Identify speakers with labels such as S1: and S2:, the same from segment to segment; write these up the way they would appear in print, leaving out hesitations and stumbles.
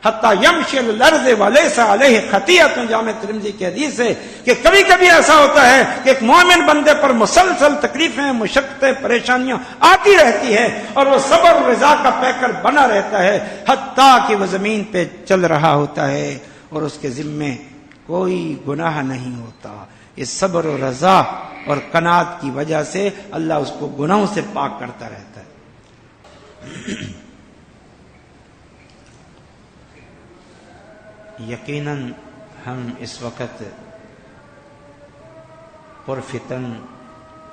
S1: حتی یمشی علی الارض ولیس علیہ خطیۃ، جامع ترمذی کی حدیث ہے کہ کبھی کبھی ایسا ہوتا ہے کہ ایک مومن بندے پر مسلسل تکلیفیں، مشقتیں، پریشانیاں آتی رہتی ہے اور وہ صبر و رضا کا پیکر بنا رہتا ہے حتیٰ کہ وہ زمین پہ چل رہا ہوتا ہے اور اس کے ذمے کوئی گناہ نہیں ہوتا۔ اس صبر و رضا اور قناعت کی وجہ سے اللہ اس کو گناہوں سے پاک کرتا رہتا ہے۔ یقیناً ہم اس وقت پرفتن،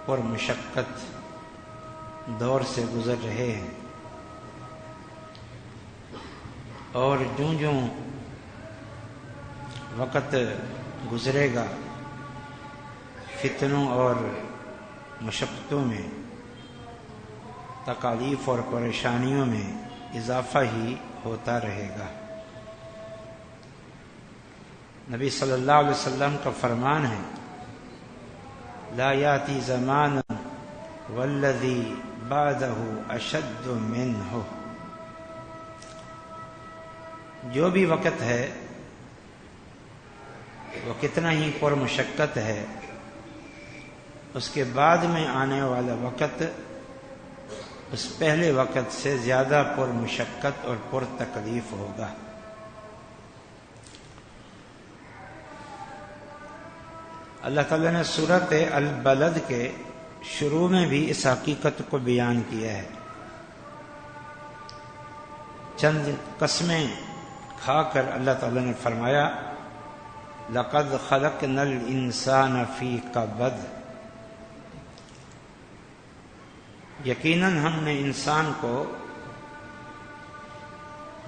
S1: پر مشقت دور سے گزر رہے ہیں، اور جوں جوں وقت گزرے گا فتنوں اور مشقتوں میں، تکالیف اور پریشانیوں میں اضافہ ہی ہوتا رہے گا۔ نبی صلی اللہ علیہ وسلم کا فرمان ہے، لا یاتی زمان والذی بعدہ اشد منہ، جو بھی وقت ہے وہ کتنا ہی پر مشقت ہے، اس کے بعد میں آنے والا وقت اس پہلے وقت سے زیادہ پر مشقت اور پر تکلیف ہوگا۔ اللہ تعالیٰ نے سورۃ البلد کے شروع میں بھی اس حقیقت کو بیان کیا ہے۔ چند قسمیں کھا کر اللہ تعالیٰ نے فرمایا، لَقَدْ خَلَقْنَا الْإِنسَانَ فِي كَبَدٍ، یقیناً ہم نے انسان کو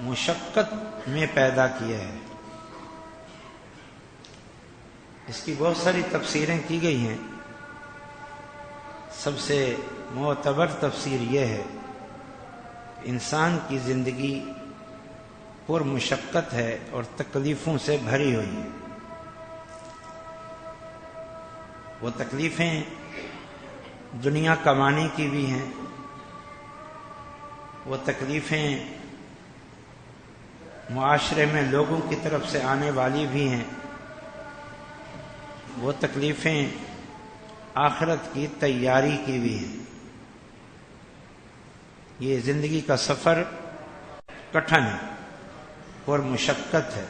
S1: مشقت میں پیدا کیا ہے۔ اس کی بہت ساری تفسیریں کی گئی ہیں، سب سے معتبر تفسیر یہ ہے کہ انسان کی زندگی پر مشقت ہے اور تکلیفوں سے بھری ہوئی ہے۔ وہ تکلیفیں دنیا کمانے کی بھی ہیں، وہ تکلیفیں معاشرے میں لوگوں کی طرف سے آنے والی بھی ہیں، وہ تکلیفیں آخرت کی تیاری کی بھی ہیں۔ یہ زندگی کا سفر کٹھن ہے اور مشقت ہے،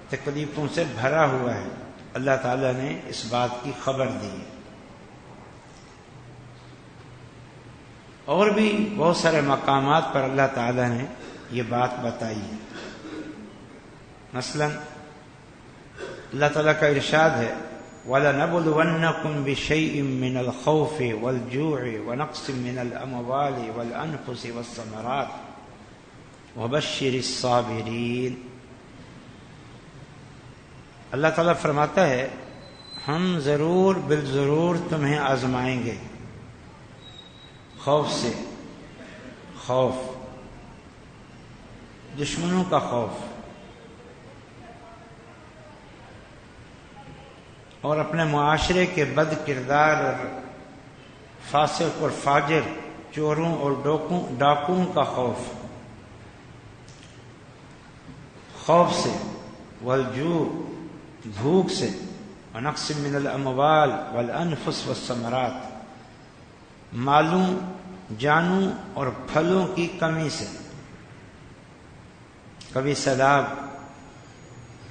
S1: تکلیفوں سے بھرا ہوا ہے۔ اللہ تعالیٰ نے اس بات کی خبر دی ہے۔ اور بھی بہت سارے مقامات پر اللہ تعالیٰ نے یہ بات بتائی ہے۔ مثلا اللہ تعالیٰ کا ارشاد ہے، وَلَنَبْلُوَنَّكُمْ بِشَيْءٍ مِّنَ الْخَوْفِ وَالْجُوعِ وَنَقْصٍ مِّنَ الْأَمْوَالِ وَالْأَنفُسِ وَالثَّمَرَاتِ وَبَشِّرِ الصَّابِرِينَ۔ اللہ تعالیٰ فرماتا ہے، ہم ضرور بالضرور تمہیں آزمائیں گے، خوف سے، خوف، دشمنوں کا خوف، اور اپنے معاشرے کے بد کردار اور فاسق اور فاجر، چوروں اور ڈاکوؤں کا خوف، خوف سے، والجوع، بھوک سے، ونقص من الاموال والانفس والثمرات، مالوں، جانوں اور پھلوں کی کمی سے۔ کبھی سیلاب،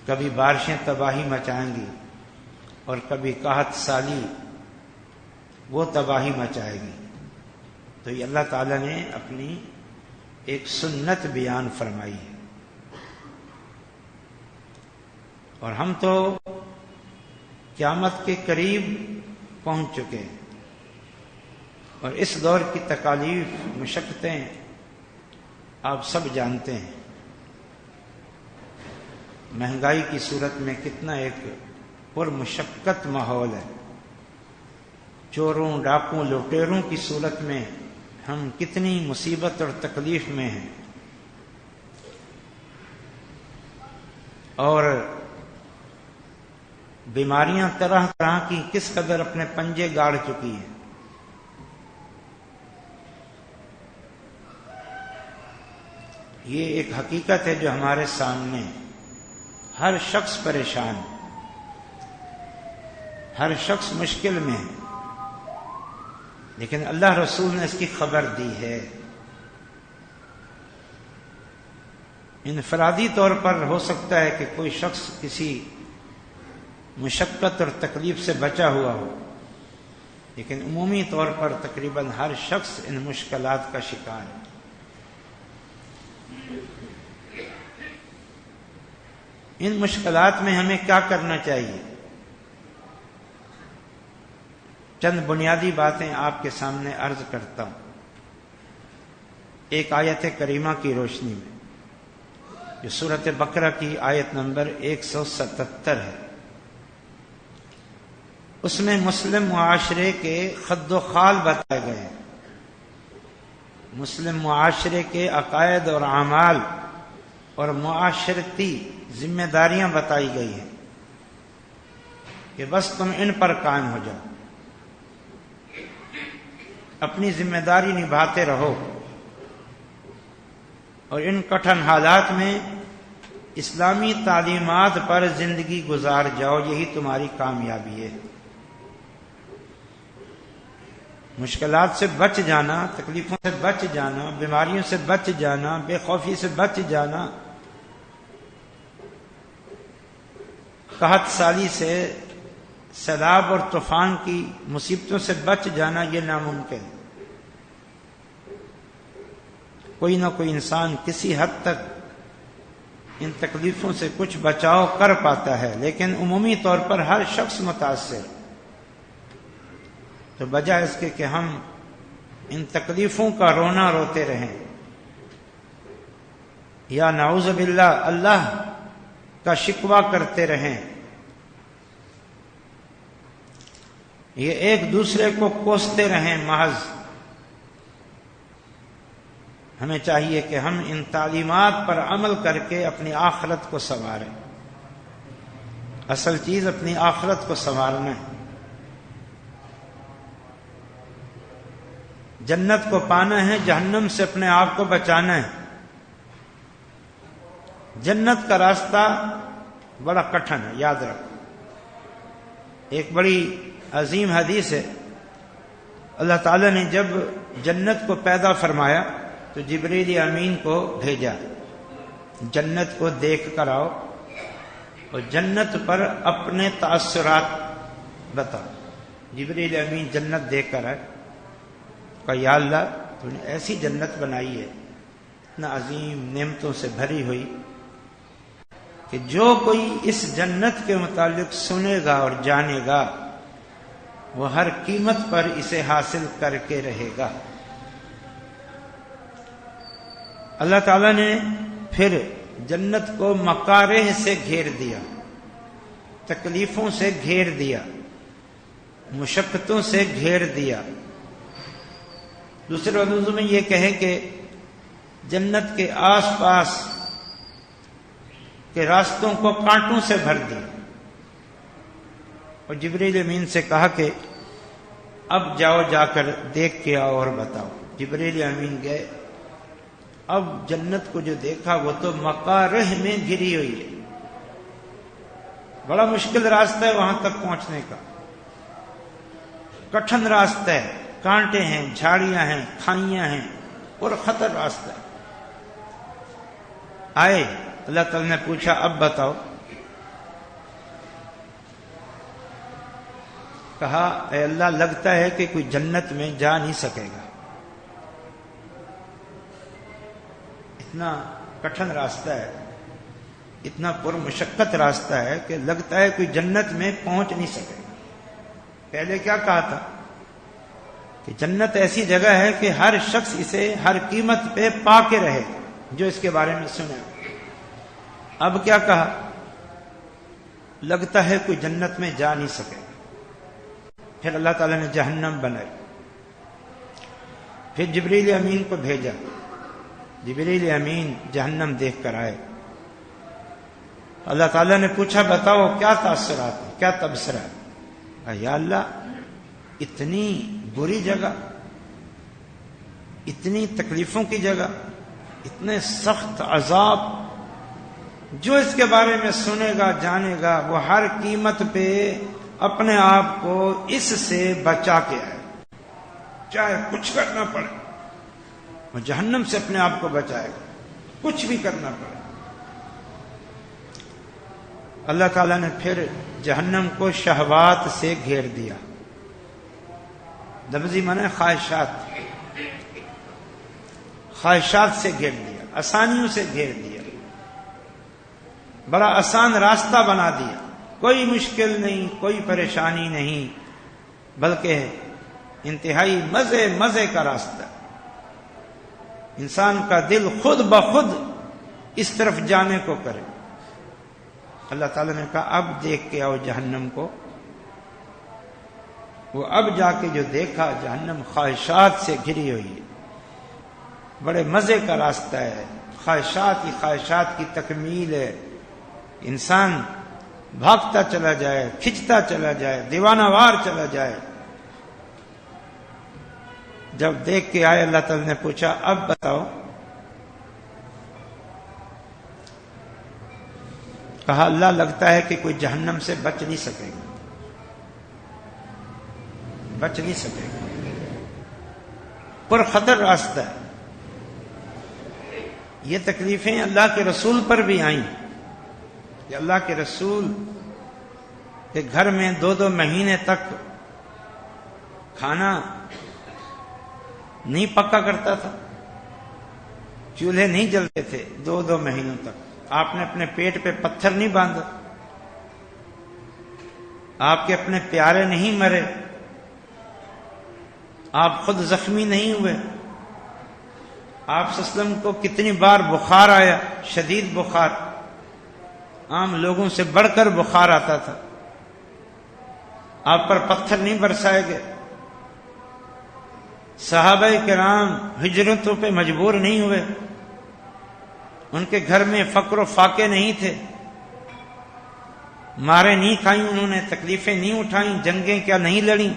S1: کبھی بارشیں تباہی مچائیں گی، اور کبھی قحط سالی وہ تباہی مچائے گی۔ تو یہ اللہ تعالیٰ نے اپنی ایک سنت بیان فرمائی ہے، اور ہم تو قیامت کے قریب پہنچ چکے ہیں، اور اس دور کی تکالیف، مشقتیں آپ سب جانتے ہیں۔ مہنگائی کی صورت میں کتنا ایک پر مشقت ماحول ہے، چوروں، ڈاکوں، لٹیروں کی صورت میں ہم کتنی مصیبت اور تکلیف میں ہیں، اور بیماریاں طرح طرح کی کس قدر اپنے پنجے گاڑ چکی ہیں۔ یہ ایک حقیقت ہے جو ہمارے سامنے ہے۔ ہر شخص پریشان، ہر شخص مشکل میں ہے، لیکن اللہ رسول نے اس کی خبر دی ہے۔ انفرادی طور پر ہو سکتا ہے کہ کوئی شخص کسی مشقت اور تکلیف سے بچا ہوا ہو، لیکن عمومی طور پر تقریباً ہر شخص ان مشکلات کا شکار ہے۔ ان مشکلات میں ہمیں کیا کرنا چاہیے؟ چند بنیادی باتیں آپ کے سامنے عرض کرتا ہوں، ایک آیت کریمہ کی روشنی میں، جو سورۃ بقرہ کی آیت نمبر 177 ہے۔ اس میں مسلم معاشرے کے خد و خال بتائے گئے ہیں، مسلم معاشرے کے عقائد اور اعمال اور معاشرتی ذمہ داریاں بتائی گئی ہیں کہ بس تم ان پر قائم ہو جاؤ، اپنی ذمہ داری نبھاتے رہو، اور ان کٹھن حالات میں اسلامی تعلیمات پر زندگی گزار جاؤ، یہی تمہاری کامیابی ہے۔ مشکلات سے بچ جانا، تکلیفوں سے بچ جانا، بیماریوں سے بچ جانا، بے خوفی سے بچ جانا، قحط سالی سے، سیلاب اور طوفان کی مصیبتوں سے بچ جانا، یہ ناممکن ہے۔ کوئی نہ کوئی انسان کسی حد تک ان تکلیفوں سے کچھ بچاؤ کر پاتا ہے، لیکن عمومی طور پر ہر شخص متاثر۔ تو بجائے اس کے کہ ہم ان تکلیفوں کا رونا روتے رہیں یا نعوذ باللہ اللہ کا شکوہ کرتے رہیں، یہ ایک دوسرے کو کوستے رہیں، محض ہمیں چاہیے کہ ہم ان تعلیمات پر عمل کر کے اپنی آخرت کو سنواریں۔ اصل چیز اپنی آخرت کو سنوارنا ہے، جنت کو پانا ہے، جہنم سے اپنے آپ کو بچانا ہے۔ جنت کا راستہ بڑا کٹھن ہے، یاد رکھو۔ ایک بڑی عظیم حدیث ہے، اللہ تعالیٰ نے جب جنت کو پیدا فرمایا تو جبریل امین کو بھیجا، جنت کو دیکھ کر آؤ اور جنت پر اپنے تاثرات بتاؤ۔ جبریل امین جنت دیکھ کر آئے، کہا یا اللہ تو نے ایسی جنت بنائی ہے اتنا عظیم نعمتوں سے بھری ہوئی کہ جو کوئی اس جنت کے متعلق سنے گا اور جانے گا وہ ہر قیمت پر اسے حاصل کر کے رہے گا۔ اللہ تعالیٰ نے پھر جنت کو مکارہ سے گھیر دیا، تکلیفوں سے گھیر دیا، مشقتوں سے گھیر دیا۔ دوسرے لفظوں میں یہ کہیں کہ جنت کے آس پاس کے راستوں کو کانٹوں سے بھر دیا، اور جبریل امین سے کہا کہ اب جاؤ، جا کر دیکھ کے آؤ اور بتاؤ۔ جبریل امین گئے، اب جنت کو جو دیکھا وہ تو مکارہ میں گھری ہوئی ہے، بڑا مشکل راستہ ہے وہاں تک پہنچنے کا، کٹھن راستہ ہے، کانٹے ہیں، جھاڑیاں ہیں، کھائیاں ہیں، اور خطر راستہ ہے۔ آئے، اللہ تعالی نے پوچھا اب بتاؤ، کہا اے اللہ لگتا ہے کہ کوئی جنت میں جا نہیں سکے گا، اتنا کٹھن راستہ ہے، اتنا پرمشقت راستہ ہے کہ لگتا ہے کوئی جنت میں پہنچ نہیں سکے گا۔ پہلے کیا کہا تھا کہ جنت ایسی جگہ ہے کہ ہر شخص اسے ہر قیمت پہ پا کے رہے جو اس کے بارے میں سنے۔ اب کیا کہا؟ لگتا ہے کوئی جنت میں جا نہیں سکے۔ پھر اللہ تعالیٰ نے جہنم بنائی، پھر جبریل امین کو بھیجا، جبریل امین جہنم دیکھ کر آئے۔ اللہ تعالیٰ نے پوچھا بتاؤ کیا تاثرات ہیں، کیا تبصرہ ہے؟ یا اللہ اتنی بری جگہ، اتنی تکلیفوں کی جگہ، اتنے سخت عذاب، جو اس کے بارے میں سنے گا جانے گا وہ ہر قیمت پہ اپنے آپ کو اس سے بچا کے آئے، چاہے کچھ کرنا پڑے، وہ جہنم سے اپنے آپ کو بچائے گا، کچھ بھی کرنا پڑے۔ اللہ تعالیٰ نے پھر جہنم کو شہوات سے گھیر دیا، لفظی معنی خواہشات، خواہشات سے گھیر دیا، آسانیوں سے گھیر دیا، بڑا آسان راستہ بنا دیا، کوئی مشکل نہیں، کوئی پریشانی نہیں، بلکہ انتہائی مزے مزے کا راستہ۔ انسان کا دل خود بخود اس طرف جانے کو کرے۔ اللہ تعالیٰ نے کہا اب دیکھ کے آؤ جہنم کو۔ وہ اب جا کے جو دیکھا، جہنم خواہشات سے گھری ہوئی ہے، بڑے مزے کا راستہ ہے، خواہشات ہی خواہشات کی تکمیل ہے، انسان بھاگتا چلا جائے، کھنچتا چلا جائے، دیوانہ وار چلا جائے۔ جب دیکھ کے آئے اللہ تعالی نے پوچھا اب بتاؤ، کہا اللہ لگتا ہے کہ کوئی جہنم سے بچ نہیں سکے گا، بچ نہیں سکے گا، پر خطر راستہ ہے۔ یہ تکلیفیں اللہ کے رسول پر بھی آئیں کہ اللہ کے رسول کے گھر میں 2 مہینے تک کھانا نہیں پکا کرتا تھا، چولہے نہیں جلتے تھے 2 مہینوں تک۔ آپ نے اپنے پیٹ پہ پتھر نہیں باندھا، آپ کے اپنے پیارے نہیں مرے، آپ خود زخمی نہیں ہوئے۔ آپ صلی اللہ علیہ وسلم کو کتنی بار بخار آیا، شدید بخار، عام لوگوں سے بڑھ کر بخار آتا تھا، آپ پر پتھر نہیں برسائے گئے۔ صحابہ کرام ہجرتوں پہ مجبور نہیں ہوئے، ان کے گھر میں فقر و فاقے نہیں تھے، مارے نہیں کھائیں انہوں نے، تکلیفیں نہیں اٹھائیں، جنگیں کیا نہیں لڑیں،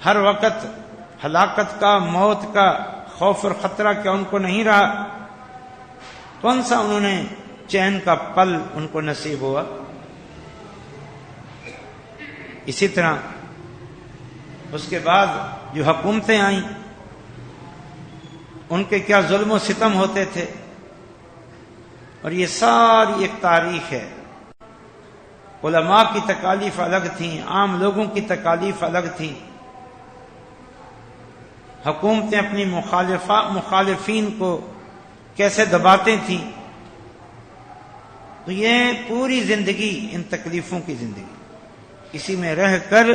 S1: ہر وقت ہلاکت کا، موت کا خوف اور خطرہ کیا ان کو نہیں رہا؟ کون سا انہوں نے چین کا پل ان کو نصیب ہوا؟ اسی طرح اس کے بعد جو حکومتیں آئیں، ان کے کیا ظلم و ستم ہوتے تھے، اور یہ ساری ایک تاریخ ہے۔ علماء کی تکالیف الگ تھیں، عام لوگوں کی تکالیف الگ تھیں، حکومتیں اپنی مخالفین کو کیسے دباتے تھیں۔ تو یہ پوری زندگی ان تکلیفوں کی زندگی، اسی میں رہ کر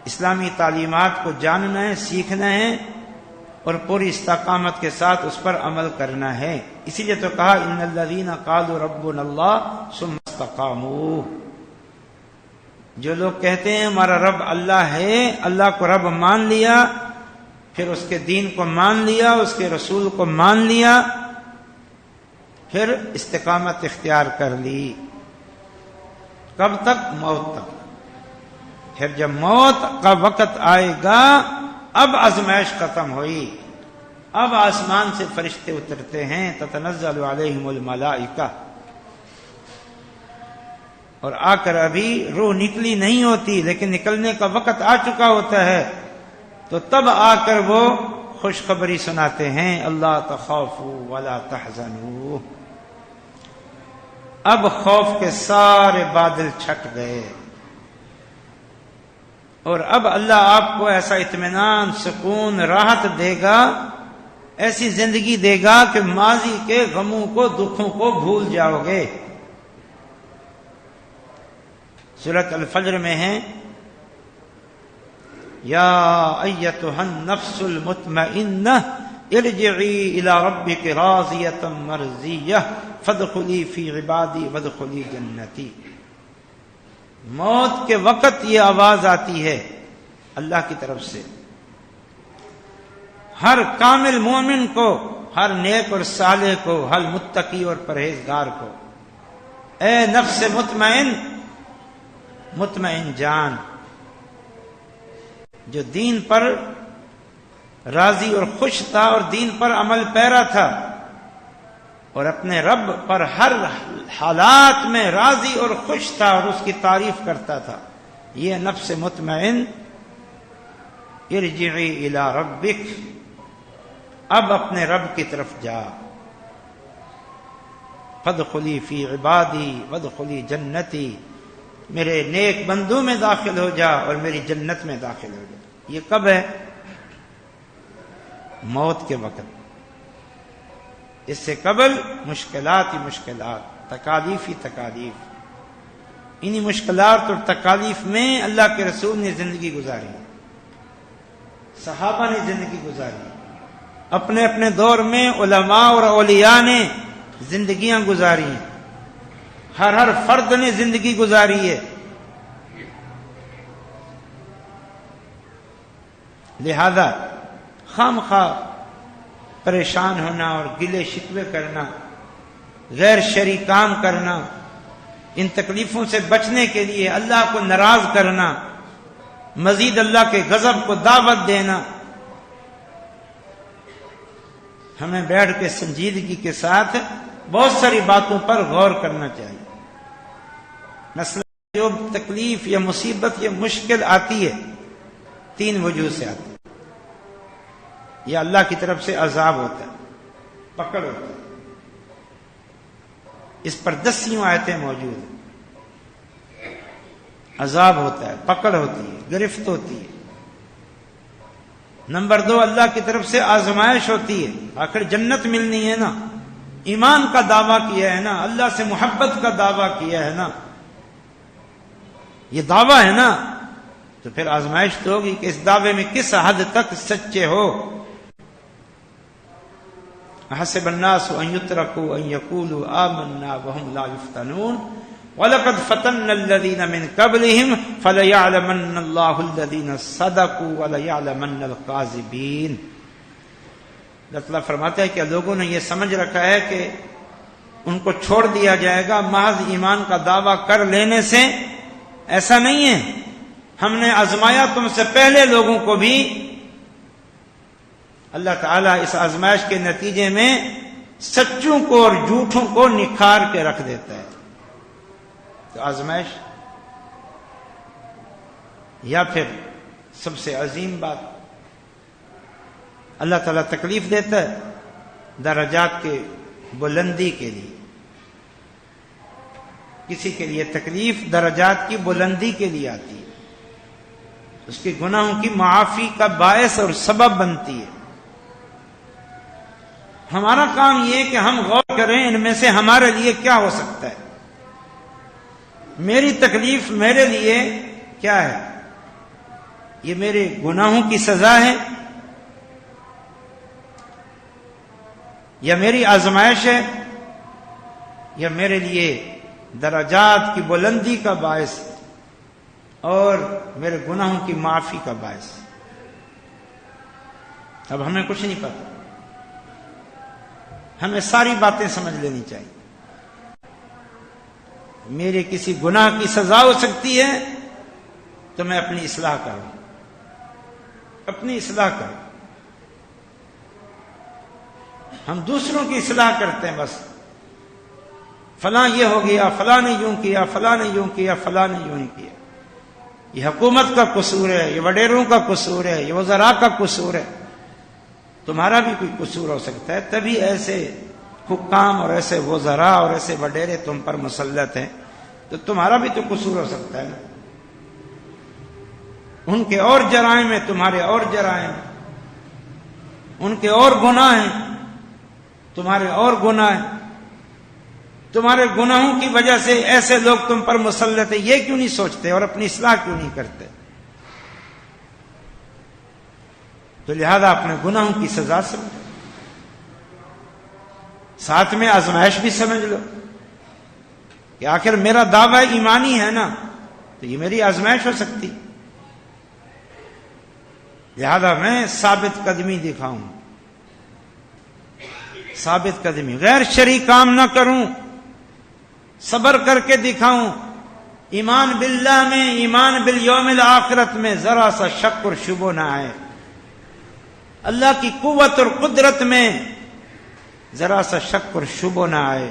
S1: اسلامی تعلیمات کو جاننا ہے، سیکھنا ہے، اور پوری استقامت کے ساتھ اس پر عمل کرنا ہے۔ اسی لیے تو کہا ان الذین قالوا ربنا اللہ ثم استقاموا، جو لوگ کہتے ہیں ہمارا رب اللہ ہے، اللہ کو رب مان لیا، پھر اس کے دین کو مان لیا، اس کے رسول کو مان لیا، پھر استقامت اختیار کر لی۔ کب تک؟ موت تک۔ پھر جب موت کا وقت آئے گا، اب آزمائش ختم ہوئی، اب آسمان سے فرشتے اترتے ہیں، تتنزل علیہم الملائکہ، اور آ کر ابھی روح نکلی نہیں ہوتی، لیکن نکلنے کا وقت آ چکا ہوتا ہے، تو تب آ کر وہ خوشخبری سناتے ہیں، اللہ تخافوا ولا تحزنوا۔ اب خوف کے سارے بادل چھٹ گئے، اور اب اللہ آپ کو ایسا اطمینان، سکون، راحت دے گا، ایسی زندگی دے گا کہ ماضی کے غموں کو، دکھوں کو بھول جاؤ گے۔ سورۃ الفجر میں ہے یا ایتھا النفس المطمئنہ ارجعی الی ربک راضیۃ مرضیہ فادخلی فی عبادی وادخلی جنتی۔ موت کے وقت یہ آواز آتی ہے اللہ کی طرف سے ہر کامل مومن کو، ہر نیک اور صالح کو، ہر متقی اور پرہیزگار کو، اے نفس مطمئن، مطمئن جان، جو دین پر راضی اور خوش تھا اور دین پر عمل پیرا تھا، اور اپنے رب پر ہر حالات میں راضی اور خوش تھا اور اس کی تعریف کرتا تھا۔ یہ نفس مطمئن، ارجعی الی ربک، اب اپنے رب کی طرف جا، فادخلی فی عبادی وادخلی جنتی، میرے نیک بندوں میں داخل ہو جا اور میری جنت میں داخل ہو جا۔ یہ کب ہے؟ موت کے وقت۔ اس سے قبل مشکلات ہی مشکلات، تکالیف ہی تکالیف۔ انہی مشکلات اور تکالیف میں اللہ کے رسول نے زندگی گزاری، صحابہ نے زندگی گزاری، اپنے اپنے دور میں علماء اور اولیاء نے زندگیاں گزاری ہیں، ہر فرد نے زندگی گزاری ہے۔ لہذا خام خواہ پریشان ہونا اور گلے شکوے کرنا، غیر شرعی کام کرنا، ان تکلیفوں سے بچنے کے لیے اللہ کو ناراض کرنا، مزید اللہ کے غضب کو دعوت دینا، ہمیں بیٹھ کے سنجیدگی کے ساتھ بہت ساری باتوں پر غور کرنا چاہیے۔ مسئلہ جو تکلیف یا مصیبت یا مشکل آتی ہے، 3 وجوہ سے آتی ہے۔ یہ اللہ کی طرف سے عذاب ہوتا ہے، پکڑ ہوتا ہے، اس پر 10 آیتیں موجود ہیں۔ عذاب ہوتا ہے، پکڑ ہوتی ہے، گرفت ہوتی ہے۔ نمبر 2، اللہ کی طرف سے آزمائش ہوتی ہے، آخر جنت ملنی ہے نا، ایمان کا دعویٰ کیا ہے نا، اللہ سے محبت کا دعویٰ کیا ہے نا، یہ دعویٰ ہے نا، تو پھر آزمائش تو ہوگی کہ اس دعوے میں کس حد تک سچے ہو۔ حسب الناس ان يتركوا ان يقولوا آمنا وهم لا يفتنون وَلَقَدْ فَتَنَّ الَّذِينَ مِنْ قَبْلِهِمْ فَلَيَعْلَمَنَّ اللَّهُ الَّذِينَ صَدَقُوا وَلَيَعْلَمَنَّ الْكَاذِبِينَ۔ اللہ تعالیٰ فرماتا ہے کہ لوگوں نے یہ سمجھ رکھا ہے کہ ان کو چھوڑ دیا جائے گا محض ایمان کا دعویٰ کر لینے سے۔ ایسا نہیں ہے، ہم نے آزمایا تم سے پہلے لوگوں کو بھی۔ اللہ تعالیٰ اس آزمائش کے نتیجے میں سچوں کو اور جھوٹوں کو نکھار کے رکھ دیتا ہے۔ تو آزمائش یا پھر سب سے عظیم بات، اللہ تعالیٰ تکلیف دیتا ہے درجات کے بلندی کے لیے۔ کسی کے لیے تکلیف درجات کی بلندی کے لیے آتی ہے، اس کے گناہوں کی معافی کا باعث اور سبب بنتی ہے۔ ہمارا کام یہ ہے کہ ہم غور کریں ان میں سے ہمارے لیے کیا ہو سکتا ہے۔ میری تکلیف میرے لیے کیا ہے؟ یہ میرے گناہوں کی سزا ہے یا میری آزمائش ہے یا میرے لیے درجات کی بلندی کا باعث اور میرے گناہوں کی معافی کا باعث؟ اب ہمیں کچھ نہیں پتا، ہمیں ساری باتیں سمجھ لینی چاہیے۔ میرے کسی گناہ کی سزا ہو سکتی ہے تو میں اپنی اصلاح کروں، اپنی اصلاح کروں۔ ہم دوسروں کی اصلاح کرتے ہیں، بس فلاں یہ ہو گیا، فلاں نے یوں کیا، فلاں نے یوں کیا، فلاں نے یوں کیا۔ یہ حکومت کا قصور ہے، یہ وڈیروں کا قصور ہے، یہ وزراء کا قصور ہے۔ تمہارا بھی کوئی قصور ہو سکتا ہے، تبھی ایسے حکام اور ایسے وزراء اور ایسے وڈیرے تم پر مسلط ہیں، تو تمہارا بھی تو قصور ہو سکتا ہے نا۔ ان کے اور جرائم ہیں، تمہارے اور جرائم، ان کے اور گناہ ہیں، تمہارے اور گناہ ہیں۔ تمہارے گناہوں کی وجہ سے ایسے لوگ تم پر مسلط ہیں، یہ کیوں نہیں سوچتے اور اپنی اصلاح کیوں نہیں کرتے؟ تو لہذا اپنے گناہوں کی سزا سمجھو، ساتھ میں آزمائش بھی سمجھ لو کہ آخر میرا دعویٰ ایمانی ہے نا، تو یہ میری آزمائش ہو سکتی، لہذا میں ثابت قدمی دکھاؤں، ثابت قدمی، غیر شرعی کام نہ کروں، صبر کر کے دکھاؤں، ایمان باللہ میں، ایمان بالیوم الآخرت میں ذرا سا شک اور شبہ نہ آئے، اللہ کی قوت اور قدرت میں ذرا سا شک اور شبہ نہ آئے،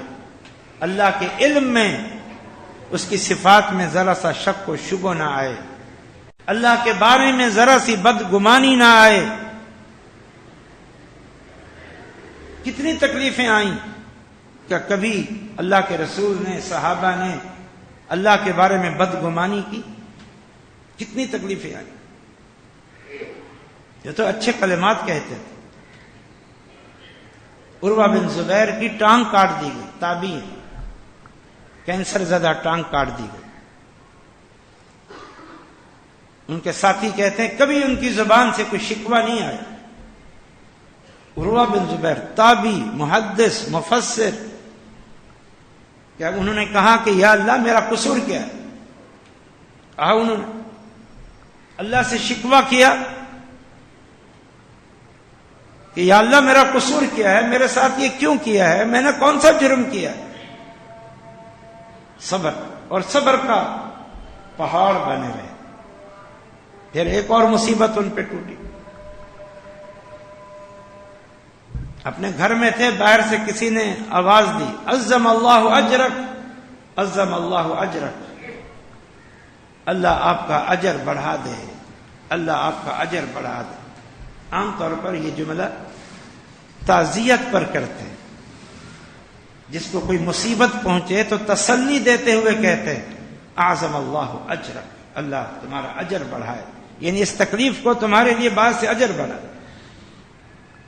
S1: اللہ کے علم میں، اس کی صفات میں ذرا سا شک و شبہ نہ آئے، اللہ کے بارے میں ذرا سی بدگمانی نہ آئے۔ کتنی تکلیفیں آئیں، کیا کبھی اللہ کے رسول نے، صحابہ نے اللہ کے بارے میں بدگمانی کی؟ کتنی تکلیفیں آئیں۔ یہ تو اچھے کلمات کہتے تھے۔ عروہ بن زبیر کی ٹانگ کاٹ دی گئی، تابعی ہیں، کینسر زدہ ٹانگ کاٹ دی گئی۔ ان کے ساتھی کہتے ہیں کبھی ان کی زبان سے کوئی شکوہ نہیں آیا۔ عروہ بن زبیر تابعی، محدث، مفسر، کیا انہوں نے کہا کہ یا اللہ میرا قصور کیا ہے؟ انہوں نے اللہ سے شکوہ کیا کہ یا اللہ میرا قصور کیا ہے، میرے ساتھ یہ کیوں کیا ہے، میں نے کون سا جرم کیا ہے؟ صبر، اور صبر کا پہاڑ بنے رہے۔ پھر ایک اور مصیبت ان پہ ٹوٹی۔ اپنے گھر میں تھے، باہر سے کسی نے آواز دی، عظم اللہ اجرک، عظم اللہ اجرک، اللہ آپ کا اجر بڑھا دے، اللہ آپ کا اجر بڑھا دے۔ عام طور پر یہ جملہ تعزیت پر کرتے ہیں، جس کو کوئی مصیبت پہنچے تو تسلی دیتے ہوئے کہتے ہیں اعظم اللہ اجرک، اللہ تمہارا اجر بڑھائے، یعنی اس تکلیف کو تمہارے لیے بعد سے اجر بڑھا۔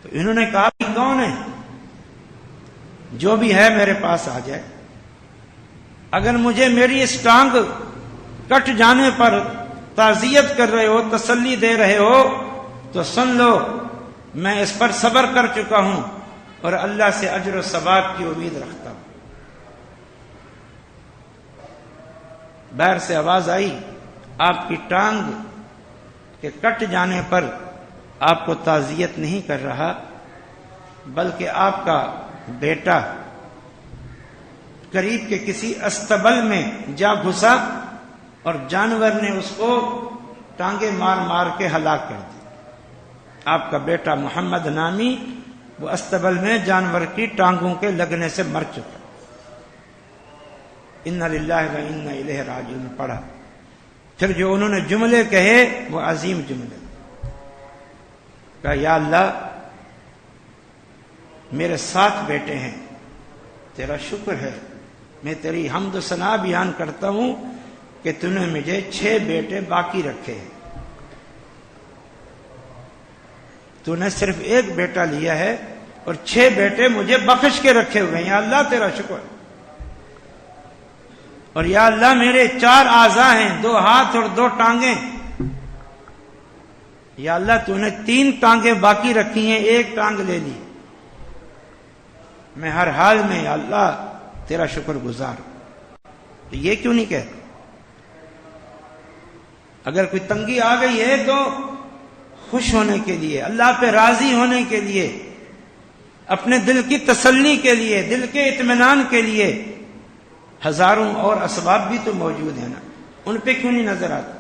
S1: تو انہوں نے کہا کہ کون ہے؟ جو بھی ہے میرے پاس آ جائے، اگر مجھے میری اس ٹانگ کٹ جانے پر تعزیت کر رہے ہو، تسلی دے رہے ہو، تو سن لو میں اس پر صبر کر چکا ہوں اور اللہ سے اجر و ثواب کی امید رکھتا ہوں۔ باہر سے آواز آئی، آپ کی ٹانگ کے کٹ جانے پر آپ کو تعزیت نہیں کر رہا، بلکہ آپ کا بیٹا قریب کے کسی استبل میں جا گھسا اور جانور نے اس کو ٹانگیں مار مار کے ہلاک کر دی۔ آپ کا بیٹا محمد نامی وہ استبل میں جانور کی ٹانگوں کے لگنے سے مر چکا۔ انا للہ و انا الیہ راجعون پڑھا۔ پھر جو انہوں نے جملے کہے وہ عظیم جملے، کہا یا اللہ میرے 7 بیٹے ہیں، تیرا شکر ہے، میں تیری حمد و ثنا بیان کرتا ہوں کہ تو نے مجھے 6 بیٹے باقی رکھے ہیں، تو نے صرف 1 بیٹا لیا ہے اور 6 بیٹے مجھے بخش کے رکھے ہوئے ہیں، یا اللہ تیرا شکر ہے۔ اور یا اللہ میرے 4 اعضاء ہیں، 2 ہاتھ اور 2 ٹانگیں، یا اللہ تو نے 3 ٹانگیں باقی رکھی ہیں، 1 ٹانگ لے لی، میں ہر حال میں یا اللہ تیرا شکر گزار ہوں۔ تو یہ کیوں نہیں کہتے؟ اگر کوئی تنگی آ گئی ہے تو خوش ہونے کے لیے، اللہ پہ راضی ہونے کے لیے، اپنے دل کی تسلی کے لیے، دل کے اطمینان کے لیے ہزاروں اور اسباب بھی تو موجود ہیں نا، ان پہ کیوں نہیں نظر آتا؟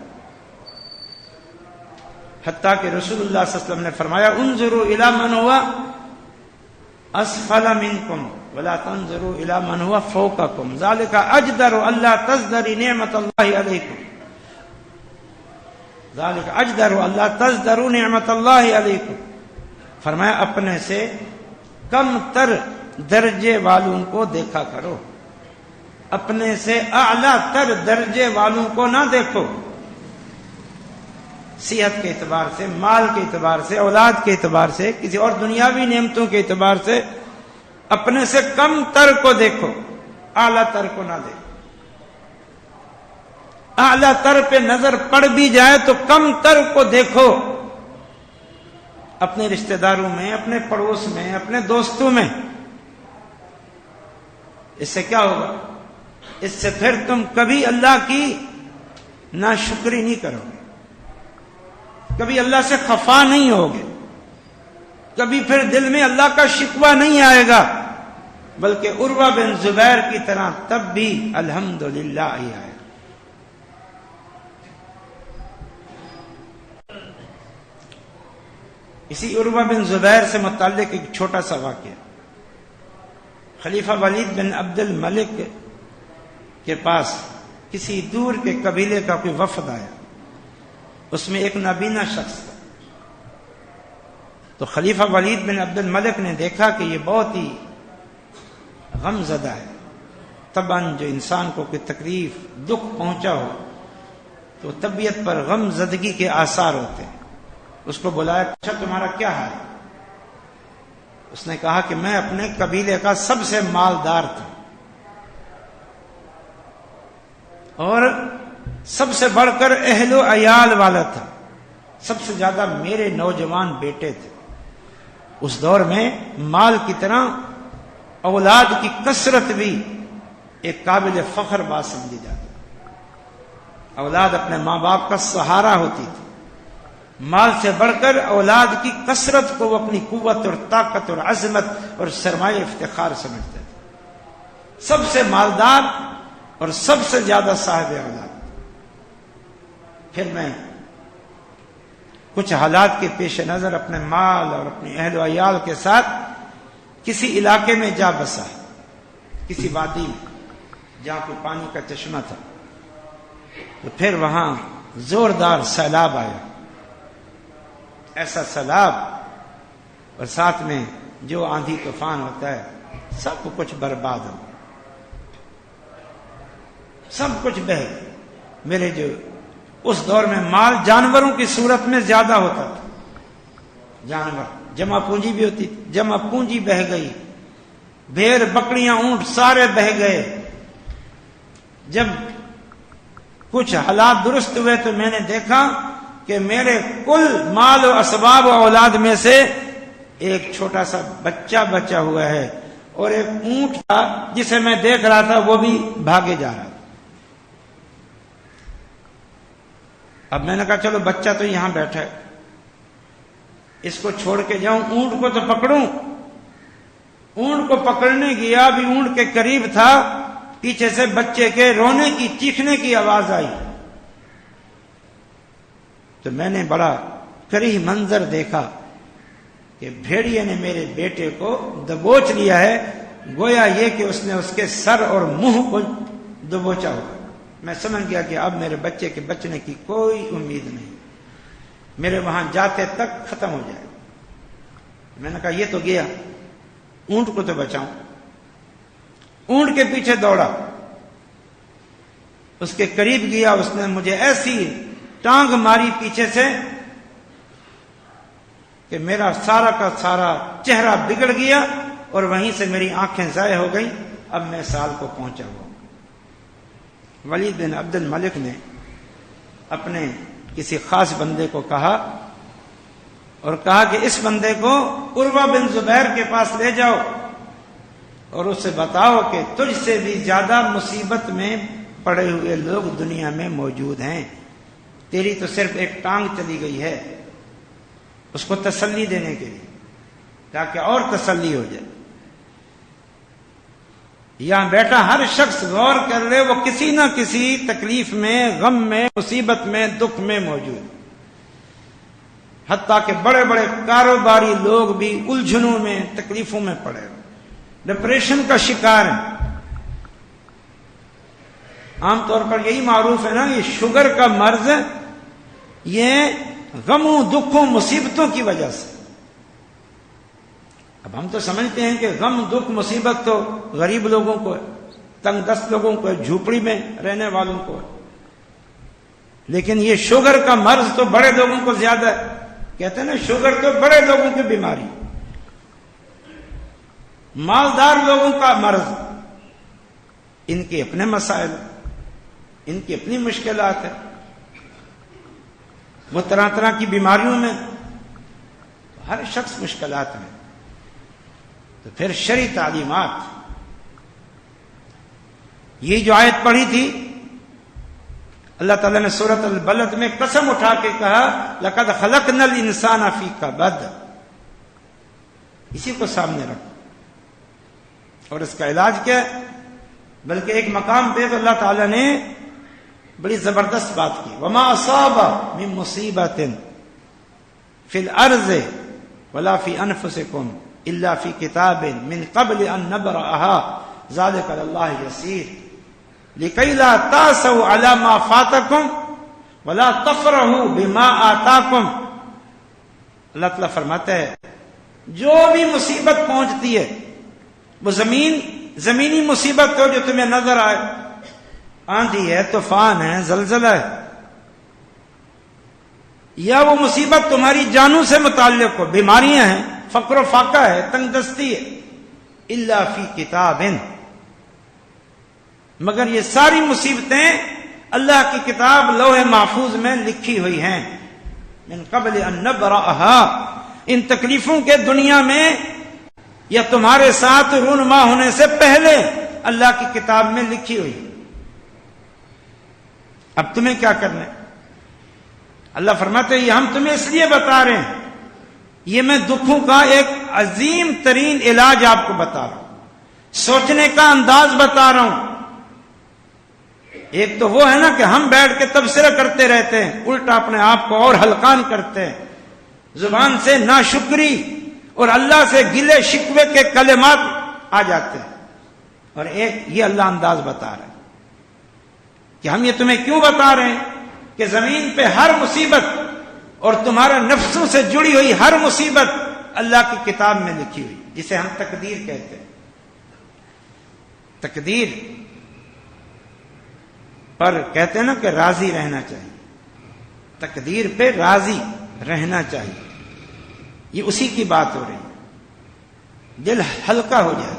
S1: حتیٰ کہ رسول اللہ صلی اللہ علیہ وسلم نے فرمایا انظروا الی من ہوا اسفل منکم ولا تنظروا الی من ہوا فوقکم ذلک اجدر الا تزدری نعمت اللہ علیکم، ذلک اجدر الا تزدروا نعمت اللہ علیکم، فرمایا اپنے سے کم تر درجے والوں کو دیکھا کرو، اپنے سے اعلیٰ تر درجے والوں کو نہ دیکھو، صحت کے اعتبار سے، مال کے اعتبار سے، اولاد کے اعتبار سے، کسی اور دنیاوی نعمتوں کے اعتبار سے اپنے سے کم تر کو دیکھو، اعلیٰ تر کو نہ دیکھو۔ اعلیٰ تر پہ نظر پڑ بھی جائے تو کم تر کو دیکھو، اپنے رشتہ داروں میں، اپنے پڑوس میں، اپنے دوستوں میں۔ اس سے کیا ہوگا؟ اس سے پھر تم کبھی اللہ کی ناشکری نہیں کرو گے، کبھی اللہ سے خفا نہیں ہوگے، کبھی پھر دل میں اللہ کا شکوہ نہیں آئے گا، بلکہ عروہ بن زبیر کی طرح تب بھی الحمدللہ ہی آئے گا۔ اسی عروہ بن زبیر سے متعلق ایک چھوٹا سا واقعہ. خلیفہ ولید بن عبد الملک کے پاس کسی دور کے قبیلے کا کوئی وفد آیا. اس میں ایک نابینا شخص تھا. تو خلیفہ ولید بن عبد الملک نے دیکھا کہ یہ بہت ہی غم زدہ ہے. طبعاً جو انسان کو کوئی تکلیف دکھ پہنچا ہو تو طبیعت پر غم زدگی کے آثار ہوتے ہیں. اس کو بلایا, اچھا تمہارا کیا حال ہے؟ اس نے کہا کہ میں اپنے قبیلے کا سب سے مالدار تھا اور سب سے بڑھ کر اہل و عیال والا تھا. سب سے زیادہ میرے نوجوان بیٹے تھے. اس دور میں مال کی طرح اولاد کی کثرت بھی ایک قابل فخر بات سمجھی جاتی. اولاد اپنے ماں باپ کا سہارا ہوتی تھی. مال سے بڑھ کر اولاد کی کثرت کو وہ اپنی قوت اور طاقت اور عظمت اور سرمایہ افتخار سمجھتے تھے. سب سے مالدار اور سب سے زیادہ صاحب اولاد. پھر میں کچھ حالات کے پیش نظر اپنے مال اور اپنے اہل و عیال کے ساتھ کسی علاقے میں جا بسا, کسی وادی میں جہاں کوئی پانی کا چشمہ تھا. تو پھر وہاں زوردار سیلاب آیا. ایسا سیلاب اور ساتھ میں جو آندھی طوفان ہوتا ہے سب کچھ برباد ہو, سب کچھ بہہ گیا. میرے جو اس دور میں مال جانوروں کی صورت میں زیادہ ہوتا تھا. جانور جمع پونجی بھی ہوتی تھی, جمع پونجی بہہ گئی. بھیڑ بکریاں اونٹ سارے بہہ گئے. جب کچھ حالات درست ہوئے تو میں نے دیکھا کہ میرے کل مال و اسباب و اولاد میں سے ایک چھوٹا سا بچہ بچا ہوا ہے اور ایک اونٹ تھا جسے میں دیکھ رہا تھا وہ بھی بھاگے جا رہا تھا. اب میں نے کہا چلو بچہ تو یہاں بیٹھا ہے, اس کو چھوڑ کے جاؤں, اونٹ کو تو پکڑوں. اونٹ کو پکڑنے گیا, بھی اونٹ کے قریب تھا, پیچھے سے بچے کے رونے کی چیخنے کی آواز آئی. تو میں نے بڑا کریہ منظر دیکھا کہ بھیڑیے نے میرے بیٹے کو دبوچ لیا ہے, گویا یہ کہ اس نے اس کے سر اور منہ کو دبوچا ہوا. میں سمجھ گیا کہ اب میرے بچے کے بچنے کی کوئی امید نہیں, میرے وہاں جاتے تک ختم ہو جائے. میں نے کہا یہ تو گیا, اونٹ کو تو بچاؤں. اونٹ کے پیچھے دوڑا, اس کے قریب گیا. اس نے مجھے ایسی ٹانگ ماری پیچھے سے کہ میرا سارا کا سارا چہرہ بگڑ گیا اور وہیں سے میری آنکھیں ضائع ہو گئیں. اب میں سال کو پہنچا ہوا. ولید بن عبد الملک نے اپنے کسی خاص بندے کو کہا اور کہا کہ اس بندے کو عروہ بن زبیر کے پاس لے جاؤ اور اسے بتاؤ کہ تجھ سے بھی زیادہ مصیبت میں پڑے ہوئے لوگ دنیا میں موجود ہیں. تیری تو صرف ایک ٹانگ چلی گئی ہے. اس کو تسلی دینے کے لیے تاکہ اور تسلی ہو جائے. یہاں بیٹھا ہر شخص غور کر لے, وہ کسی نہ کسی تکلیف میں, غم میں, مصیبت میں, دکھ میں موجود. حتیٰ کہ بڑے بڑے کاروباری لوگ بھی الجھنوں میں, تکلیفوں میں پڑے, ڈپریشن کا شکار ہیں. عام طور پر یہی معروف ہے نا, یہ شوگر کا مرض یہ غموں, دکھوں, مصیبتوں کی وجہ سے. اب ہم تو سمجھتے ہیں کہ غم, دکھ, مصیبت تو غریب لوگوں کو ہے, تنگ دست لوگوں کو ہے, جھوپڑی میں رہنے والوں کو ہے. لیکن یہ شوگر کا مرض تو بڑے لوگوں کو زیادہ ہے. کہتے ہیں نا شوگر تو بڑے لوگوں کی بیماری, مالدار لوگوں کا مرض. ان کے اپنے مسائل, ان کی اپنی مشکلات ہیں, وہ طرح طرح کی بیماریوں میں, ہر شخص مشکلات میں. تو پھر شرعی تعلیمات, یہ جو آیت پڑھی تھی اللہ تعالیٰ نے سورۃ البلد میں قسم اٹھا کے کہا لَقَدْ خَلَقْنَا الْإِنسَانَ فِي كَبَدٍ, اسی کو سامنے رکھو. اور اس کا علاج کیا ہے؟ بلکہ ایک مقام پہ تو اللہ تعالیٰ نے بڑی زبردست بات کی, وَمَا أَصَابَ مِن مُّصِيبَةٍ فِي الْأَرْضِ ولا فی انفسکم الا فی کتاب من قبل ان نبرأها ذلک علی اللہ یسیر لکی لا تأسوا علی ما فاتکم ولا تفرحوا بما آتاکم. اللہ تعالیٰ فرماتا ہے جو بھی مصیبت پہنچتی ہے وہ زمینی مصیبت ہو جو تمہیں نظر آئے، آندھی ہے، طوفان ہے، زلزلہ ہے، یا وہ مصیبت تمہاری جانوں سے متعلق ہو، بیماریاں ہیں، فقر و فاقہ ہے، تنگ دستی ہے، الا فی کتاب، مگر یہ ساری مصیبتیں اللہ کی کتاب لوح محفوظ میں لکھی ہوئی ہیں. من قبل ان نبرأها، ان تکلیفوں کے دنیا میں یا تمہارے ساتھ رونما ہونے سے پہلے اللہ کی کتاب میں لکھی ہوئی. اب تمہیں کیا کرنا ہے؟ اللہ فرماتے ہیں یہ ہم تمہیں اس لیے بتا رہے ہیں، یہ میں دکھوں کا ایک عظیم ترین علاج آپ کو بتا رہا ہوں، سوچنے کا انداز بتا رہا ہوں. ایک تو وہ ہے نا کہ ہم بیٹھ کے تبصرہ کرتے رہتے ہیں، الٹا اپنے آپ کو اور ہلکان کرتے ہیں، زبان سے ناشکری اور اللہ سے گلے شکوے کے کلمات آ جاتے ہیں. اور ایک یہ اللہ انداز بتا رہا ہے کہ ہم یہ تمہیں کیوں بتا رہے ہیں کہ زمین پہ ہر مصیبت اور تمہارے نفسوں سے جڑی ہوئی ہر مصیبت اللہ کی کتاب میں لکھی ہوئی، جسے ہم تقدیر کہتے ہیں. تقدیر پر کہتے ہیں نا کہ راضی رہنا چاہیے، تقدیر پہ راضی رہنا چاہیے. یہ اسی کی بات ہو رہی ہے، دل ہلکا ہو جائے،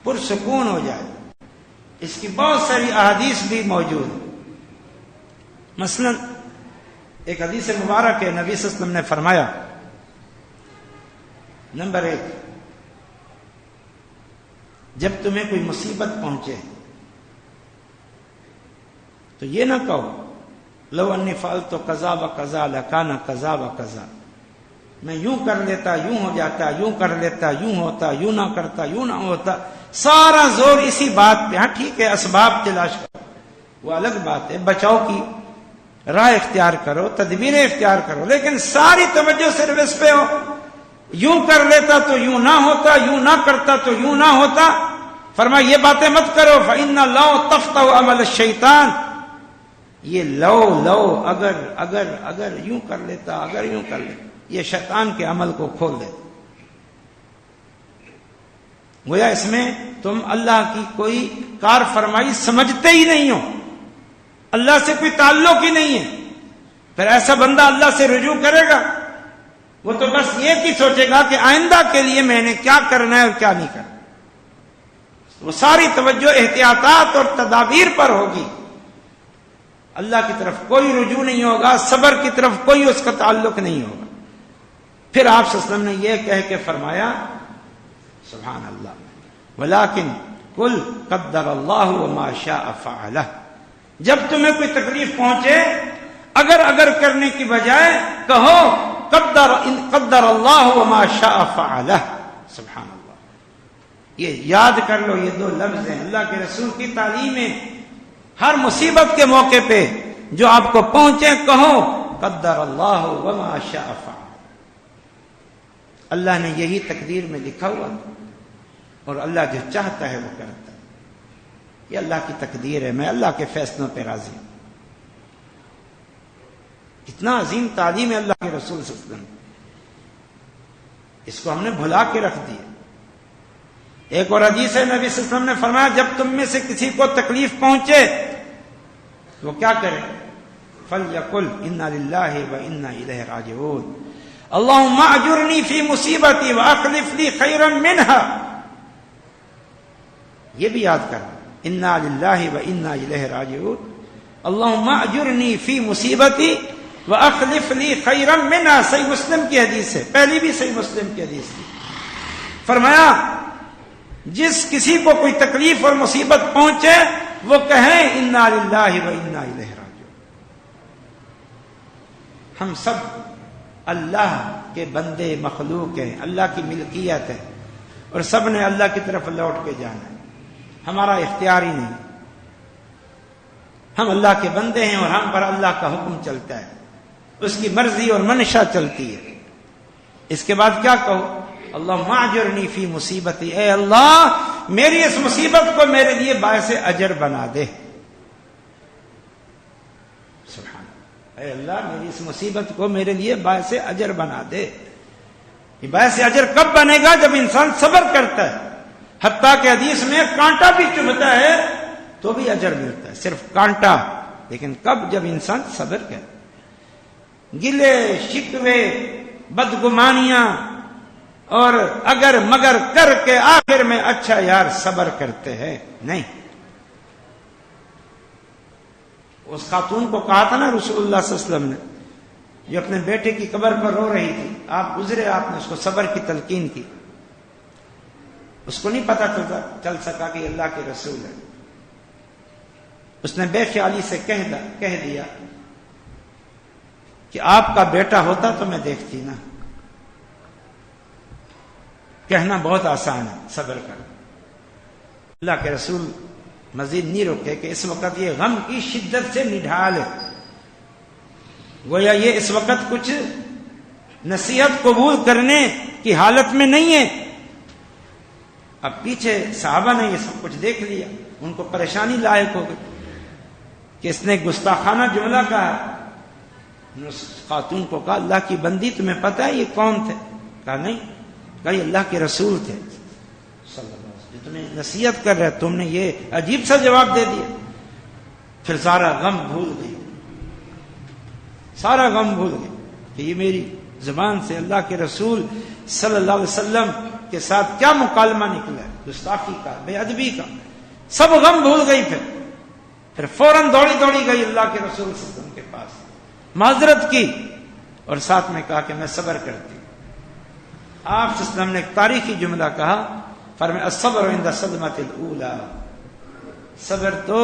S1: پرسکون ہو جائے. اس کی بہت ساری احادیث بھی موجود ہیں. مثلا ایک حدیث مبارک ہے، نبی صلی اللہ علیہ وسلم نے فرمایا، نمبر 1، جب تمہیں کوئی مصیبت پہنچے تو یہ نہ کہو لو انی فعلت قضا و قضا لکان قضا و قضا، میں یوں کر لیتا یوں ہو جاتا، یوں کر لیتا یوں ہوتا، یوں نہ کرتا یوں نہ ہوتا. سارا زور اسی بات پہ. ہاں ٹھیک ہے، اسباب تلاش کرو، وہ الگ بات ہے، بچاؤ کی راہ اختیار کرو، تدبیریں اختیار کرو، لیکن ساری توجہ صرف اس پہ ہو، یوں کر لیتا تو یوں نہ ہوتا، یوں نہ کرتا تو یوں نہ ہوتا. فرمایا یہ باتیں مت کرو، فإن لو تفتح عمل الشیطان، یہ لو اگر یوں کر لیتا، اگر یوں کر لیتا، یہ شیطان کے عمل کو کھول دیتا. گویا اس میں تم اللہ کی کوئی کار فرمائی سمجھتے ہی نہیں ہو، اللہ سے کوئی تعلق ہی نہیں ہے. پھر ایسا بندہ اللہ سے رجوع کرے گا، وہ تو بس یہ کی سوچے گا کہ آئندہ کے لیے میں نے کیا کرنا ہے اور کیا نہیں کرنا. وہ ساری توجہ احتیاطات اور تدابیر پر ہوگی، اللہ کی طرف کوئی رجوع نہیں ہوگا، صبر کی طرف کوئی اس کا تعلق نہیں ہوگا. پھر آپ صلی اللہ علیہ وسلم نے یہ کہہ کے فرمایا، سبحان اللہ، ولیکن قل قدر اللہ وما شاء فعلہ. جب تمہیں کوئی تکلیف پہنچے اگر کرنے کی بجائے کہو قدر اللہ وما شاء فعلہ. سبحان اللہ، یہ یاد کر لو، یہ 2 لفظ ہیں اللہ کے رسول کی تعلیمیں. ہر مصیبت کے موقع پہ جو آپ کو پہنچے کہو قدر اللہ وما شاء فعل. اللہ نے یہی تقدیر میں لکھا ہوا اور اللہ جو چاہتا ہے وہ کرتا ہے. یہ اللہ کی تقدیر ہے، میں اللہ کے فیصلوں پہ راضی ہوں. اتنا عظیم تعلیم ہے اللہ کے رسول صلی اللہ علیہ وسلم، اس کو ہم نے بھلا کے رکھ دیا. ایک اور حدیث ہے، نبی صلی اللہ علیہ وسلم نے فرمایا جب تم میں سے کسی کو تکلیف پہنچے تو وہ کیا کرے؟ فَلْيَقُلْ إِنَّا لِلَّهِ وَإِنَّا إِلَيْهِ رَاجِعُونَ اللهم اجرنی فی مصیبتی واخلف لی خیرا منها. یہ بھی یاد کر، انا للہ وانا الیہ راجعون. اللهم اجرنی فی مصیبتی واخلف لی خیرا منها. صحیح مسلم کی حدیث ہے، پہلی بھی صحیح مسلم کی حدیث ہے. فرمایا جس کسی کو کوئی تکلیف اور مصیبت پہنچے وہ کہیں انا للہ وانا الیہ راجعون. ہم سب اللہ کے بندے مخلوق ہیں، اللہ کی ملکیت ہے اور سب نے اللہ کی طرف لوٹ کے جانا ہے. ہمارا اختیار ہی نہیں، ہم اللہ کے بندے ہیں اور ہم پر اللہ کا حکم چلتا ہے، اس کی مرضی اور منشا چلتی ہے. اس کے بعد کیا کہو؟ اللہم اجرنی فی مصیبتی، اے اللہ میری اس مصیبت کو میرے لیے باعث اجر بنا دے. سبحان اللہ، اے اللہ میری اس مصیبت کو میرے لیے باعث اجر بنا دے. یہ باعث اجر کب بنے گا؟ جب انسان صبر کرتا ہے. حتیٰ کہ حدیث میں کانٹا بھی چبھتا ہے تو بھی اجر ملتا ہے، صرف کانٹا. لیکن کب؟ جب انسان صبر کرے. گلے شکوے بدگمانیاں اور اگر مگر کر کے آخر میں اچھا یار صبر کرتے ہیں نہیں. اس خاتون کو کہا تھا نا رسول اللہ صلی اللہ علیہ وسلم نے، جو اپنے بیٹے کی قبر پر رو رہی تھی، آپ گزرے، آپ نے اس کو صبر کی تلقین کی. اس کو نہیں پتا چل سکا کہ اللہ کے رسول ہے. اس نے بے خیالی سے کہہ دیا کہ آپ کا بیٹا ہوتا تو میں دیکھتی نا. کہنا بہت آسان ہے، صبر کر. اللہ کے رسول مزید نہیں روکے کہ اس وقت یہ غم کی شدت سے نڈھال ہے. گویا یہ اس وقت کچھ نصیحت قبول کرنے کی حالت میں نہیں ہے. اب پیچھے صحابہ نے یہ سب کچھ دیکھ لیا، ان کو پریشانی لاحق ہو گئی کہ اس نے گستاخانہ جملہ کہا. اس خاتون کو کہا اللہ کی بندی تمہیں پتہ ہے یہ کون تھے؟ کہا نہیں. کہا یہ اللہ کے رسول تھے صلی اللہ علیہ وسلم، تمہیں نصیحت کر رہے، تم نے یہ عجیب سا جواب دے دیا. پھر سارا غم بھول گئی، سارا غم بھول گئی کہ یہ میری زبان سے اللہ کے رسول صلی اللہ علیہ وسلم کے ساتھ کیا مکالمہ نکلا ہے، گستاخی کا، بے ادبی کا. سب غم بھول گئی. پھر فوراً دوڑی گئی اللہ کے رسول صلی اللہ علیہ وسلم کے پاس، معذرت کی اور ساتھ میں کہا کہ میں صبر کرتی. آپ صلی اللہ علیہ وسلم نے ایک تاریخی جملہ کہا، فرمایا الصبر عند الصدمۃ الاولی، صبر تو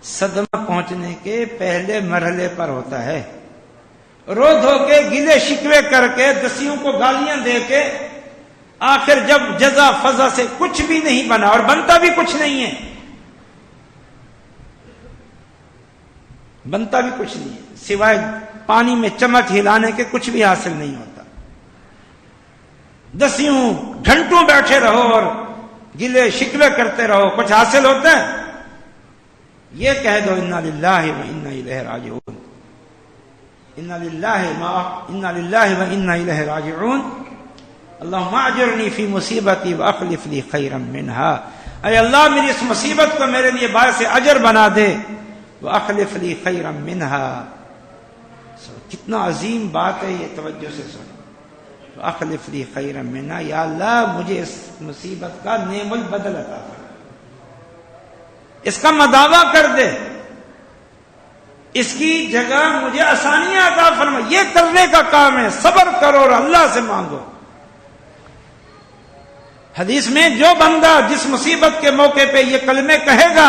S1: صدمہ پہنچنے کے پہلے مرحلے پر ہوتا ہے. رو دھو کے گلے شکوے کر کے دسیوں کو گالیاں دے کے آخر جب جزا فضا سے کچھ بھی نہیں بنا، اور بنتا بھی کچھ نہیں ہے، بنتا بھی کچھ نہیں ہے سوائے پانی میں چمچ ہلانے کے، کچھ بھی حاصل نہیں ہوتا. دسیوں گھنٹوں بیٹھے رہو اور گلے شکوے کرتے رہو، کچھ حاصل ہوتا ہے؟ یہ کہہ دو انا للہ و انا الیہ راجعون، انا للہ و انا الیہ راجعون. اللہم اجرنی فی مصیبتی واخلف لی خیرا منہا، اے اللہ میری اس مصیبت کو میرے لیے باعث اجر بنا دے. واخلف لی خیرا منہا، کتنا عظیم بات ہے یہ، توجہ سے سنو. واخلف لی خیرا منہا، یا اللہ مجھے اس مصیبت کا نعم البدل عطا فرما، اس کا مداوع کر دے، اس کی جگہ مجھے آسانیاں عطا فرما. یہ کرنے کا کام ہے، صبر کرو اور اللہ سے مانگو. حدیث میں جو بندہ جس مصیبت کے موقع پہ یہ کلمے کہے گا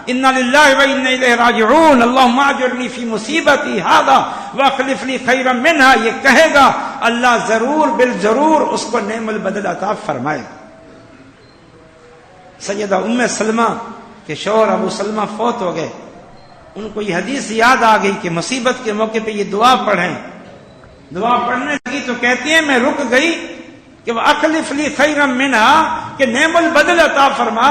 S1: انا للہ و انا الیہ راجعون اللہم اجرنی فی مصیبتی ھذا واخلف لی خیرا منہا، یہ کہے گا، اللہ ضرور بالضرور اس کو نعم البدل عطا فرمائے. سیدہ ام سلمہ کے شوہر ابو سلمہ فوت ہو گئے. ان کو یہ حدیث یاد آ گئی کہ مصیبت کے موقع پہ یہ دعا پڑھیں. دعا پڑھنے لگی تو کہتی ہیں میں رک گئی کہ واخلف لی خیرا منہا، کہ نعم البدل عطا فرما.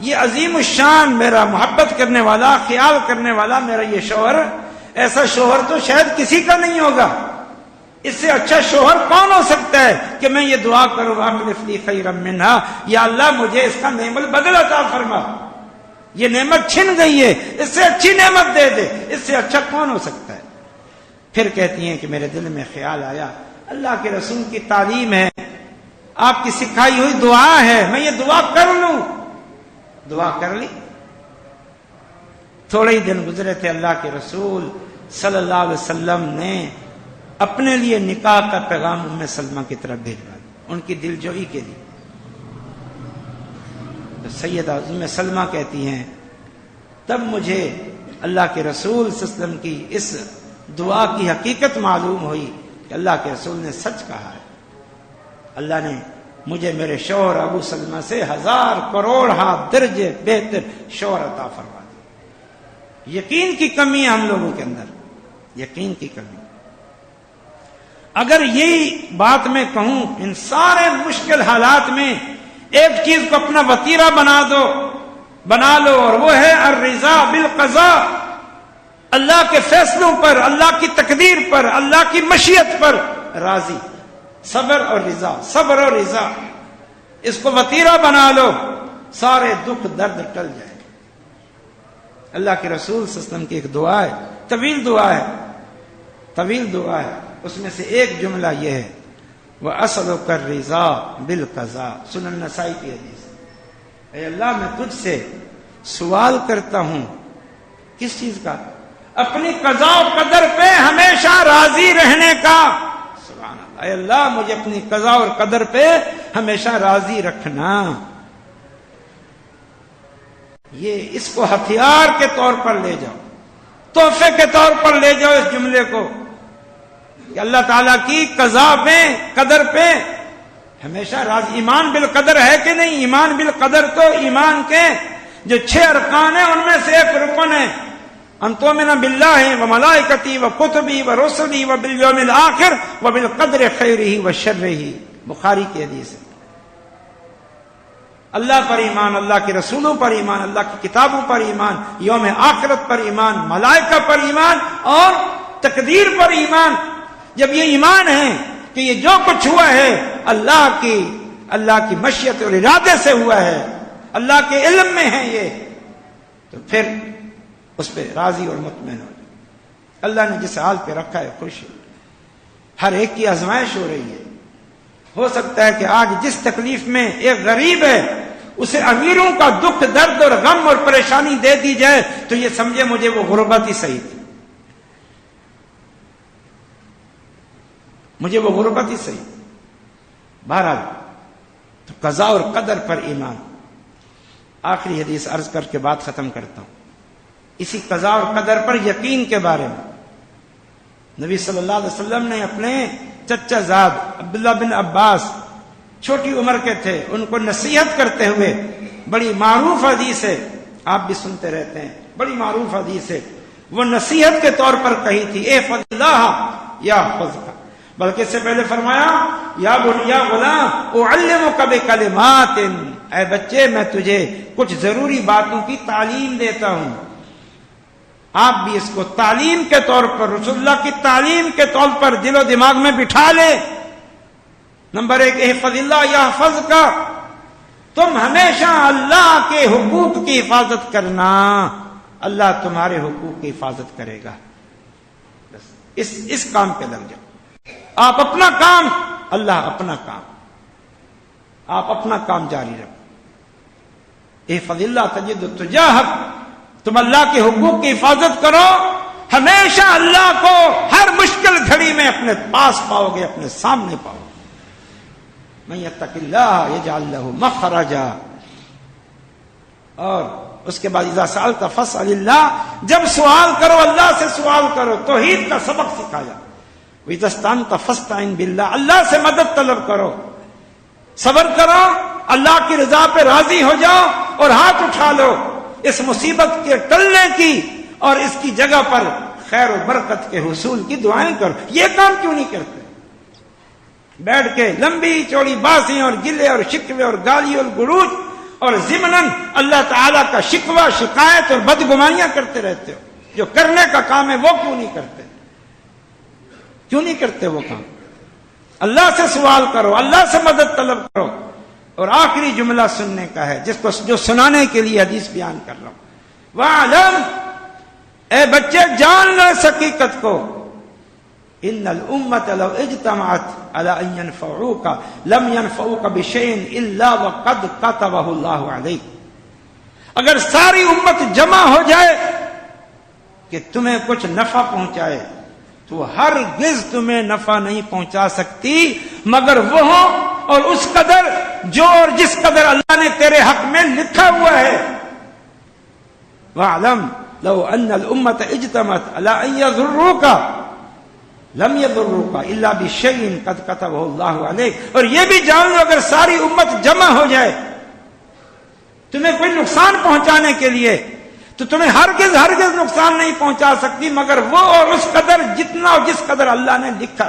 S1: یہ عظیم الشان میرا محبت کرنے والا، خیال کرنے والا میرا یہ شوہر، ایسا شوہر تو شاید کسی کا نہیں ہوگا. اس سے اچھا شوہر کون ہو سکتا ہے کہ میں یہ دعا کروں واخلف لی خیرا منہا، یا اللہ مجھے اس کا نعم البدل عطا فرما. یہ نعمت چھن گئی ہے، اس سے اچھی نعمت دے دے، اس سے اچھا کون ہو سکتا ہے. پھر کہتی ہیں کہ میرے دل میں خیال آیا اللہ کے رسول کی تعلیم ہے، آپ کی سکھائی ہوئی دعا ہے، میں یہ دعا کر لوں. دعا کر لی. تھوڑے ہی دن گزرے تھے، اللہ کے رسول صلی اللہ علیہ وسلم نے اپنے لیے نکاح کا پیغام ام سلمہ کی طرف بھیجوا دیا، ان کی دل جوئی کے لیے. تو سیدہ ام سلمہ کہتی ہیں تب مجھے اللہ کے رسول صلی اللہ علیہ وسلم کی اس دعا کی حقیقت معلوم ہوئی کہ اللہ کے رسول نے سچ کہا ہے. اللہ نے مجھے میرے شوہر ابو سلمہ سے 1000 کروڑ ہاتھ درجے بہتر شوہر عطا فرما دیا. یقین کی کمی ہے ہم لوگوں کے اندر، یقین کی کمی. اگر یہی بات میں کہوں ان سارے مشکل حالات میں ایک چیز کو اپنا وتیرہ بنا لو اور وہ ہے الرضا بالقضاء، اللہ کے فیصلوں پر، اللہ کی تقدیر پر، اللہ کی مشیت پر راضی، صبر اور رضا، صبر اور رضا، اس کو وتیرہ بنا لو، سارے دکھ درد ٹل جائے۔ اللہ کے رسول صلی اللہ علیہ وسلم کی ایک دعا ہے، طویل دعا ہے، اس میں سے ایک جملہ یہ ہے وَأَسْأَلُكَ الرِّضَا بِالْقَضَاءِ، سنن نسائی کی حدیث، اے اللہ میں تجھ سے سوال کرتا ہوں کس چیز کا؟ اپنی قضاء و قدر پہ ہمیشہ راضی رہنے کا۔ سبحان اللہ، اے اللہ مجھے اپنی قضاء اور قدر پہ ہمیشہ راضی رکھنا۔ یہ اس کو ہتھیار کے طور پر لے جاؤ، تحفے کے طور پر لے جاؤ اس جملے کو کہ اللہ تعالیٰ کی قضاء پہ قدر پہ ہمیشہ راضی۔ ایمان بالقدر ہے کہ نہیں؟ ایمان بالقدر تو ایمان کے جو 6 ارکان ہیں ان میں سے ایک رکن ہے، ان تؤمن باللہ وملائکتہ وکتبہ ورسلہ وبالیوم الآخر وبالقدر خیرہ وشرہ، بخاری کی حدیث ہے۔ اللہ پر ایمان، اللہ کے رسولوں پر ایمان، اللہ کی کتابوں پر ایمان، یوم آخرت پر ایمان، ملائکہ پر ایمان اور تقدیر پر ایمان۔ جب یہ ایمان ہے کہ یہ جو کچھ ہوا ہے اللہ کی مشیت اور ارادے سے ہوا ہے، اللہ کے علم میں ہے یہ، تو پھر اس پہ راضی اور مطمئن ہو جائے۔ اللہ نے جس حال پہ رکھا ہے خوش ہے، ہر ایک کی آزمائش ہو رہی ہے۔ ہو سکتا ہے کہ آج جس تکلیف میں ایک غریب ہے اسے امیروں کا دکھ درد اور غم اور پریشانی دے دی جائے تو یہ سمجھے مجھے وہ غربت ہی صحیح تھی، مجھے وہ غربت ہی صحیح تھی۔ بہرحال تو قضاء اور قدر پر ایمان۔ آخری حدیث عرض کر کے بات ختم کرتا ہوں، اسی قضاء اور قدر پر یقین کے بارے میں نبی صلی اللہ علیہ وسلم نے اپنے چچا زاد عبداللہ بن عباس، چھوٹی عمر کے تھے، ان کو نصیحت کرتے ہوئے، بڑی معروف حدیث ہے، آپ بھی سنتے رہتے ہیں، بڑی معروف حدیث ہے، وہ نصیحت کے طور پر کہی تھی احفظ اللہ یحفظک، بلکہ اس سے پہلے فرمایا یا غلام اعلمک بکلمات، اے بچے میں تجھے کچھ ضروری باتوں کی تعلیم دیتا ہوں۔ آپ بھی اس کو تعلیم کے طور پر، رسول اللہ کی تعلیم کے طور پر دل و دماغ میں بٹھا لے۔ نمبر 1 احفظ اللہ یحفظک، تم ہمیشہ اللہ کے حقوق کی حفاظت کرنا، اللہ تمہارے حقوق کی حفاظت کرے گا۔ بس اس کام پہ لگ جاؤ، آپ اپنا کام، اللہ اپنا کام، آپ اپنا کام جاری رکھو۔ احفظ اللہ تجد تجاہک، تم اللہ کے حقوق کی حفاظت کرو، ہمیشہ اللہ کو ہر مشکل گھڑی میں اپنے پاس پاؤ گے، اپنے سامنے پاؤ گے۔ من یتق اللہ یجعل لہ مخرجا، اور اس کے بعد اذا سألت فاسأل اللہ، جب سوال کرو اللہ سے سوال کرو، توحید کا سبق سکھایا۔ وَإِذَا اسْتَعَنْتَ فَاسْتَعِنْ بِاللَّهِ، اللہ سے مدد طلب کرو، صبر کرو، اللہ کی رضا پہ راضی ہو جاؤ اور ہاتھ اٹھا لو اس مصیبت کے ٹلنے کی، اور اس کی جگہ پر خیر و برکت کے حصول کی دعائیں کرو۔ یہ کام کیوں نہیں کرتے؟ بیٹھ کے لمبی چوڑی باتیں اور گلے اور شکوے اور گالی اور گلوچ اور ضمناً اللہ تعالیٰ کا شکوہ شکایت اور بدگمانیاں کرتے رہتے ہو۔ جو کرنے کا کام ہے وہ کیوں نہیں کرتے؟ کیوں نہیں کرتے وہ کام؟ اللہ سے سوال کرو، اللہ سے مدد طلب کرو۔ اور آخری جملہ سننے کا ہے جس کو جو سنانے کے لیے حدیث بیان کر رہا ہوں۔ وَعْلَمْ، اے بچے جان لو اس حقیقت کو، ان الامت لو اجتمعت على ان ينفعوك لم ينفعوك بشيء الا وقد كتبه الله عليك، اگر ساری امت جمع ہو جائے کہ تمہیں کچھ نفع پہنچائے تو ہرگز تمہیں نفع نہیں پہنچا سکتی مگر وہ اور اس قدر جو اور جس قدر اللہ نے تیرے حق میں لکھا ہوا ہے۔ وَاعْلَمْ لَوْ أَنَّ الْأُمَّةَ اجْتَمَعَتْ عَلَىٰ أَن يَضُرُّوكَ لَمْ يَضُرُّوكَ إِلَّا بِشَيْءٍ قَدْ كَتَبَهُ اللَّهُ عَلَيْكَ، اور یہ بھی جان لو اگر ساری امت جمع ہو جائے تمہیں کوئی نقصان پہنچانے کے لیے تو تمہیں ہرگز نقصان نہیں پہنچا سکتی مگر وہ اور اس قدر جتنا اور جس قدر اللہ نے لکھا۔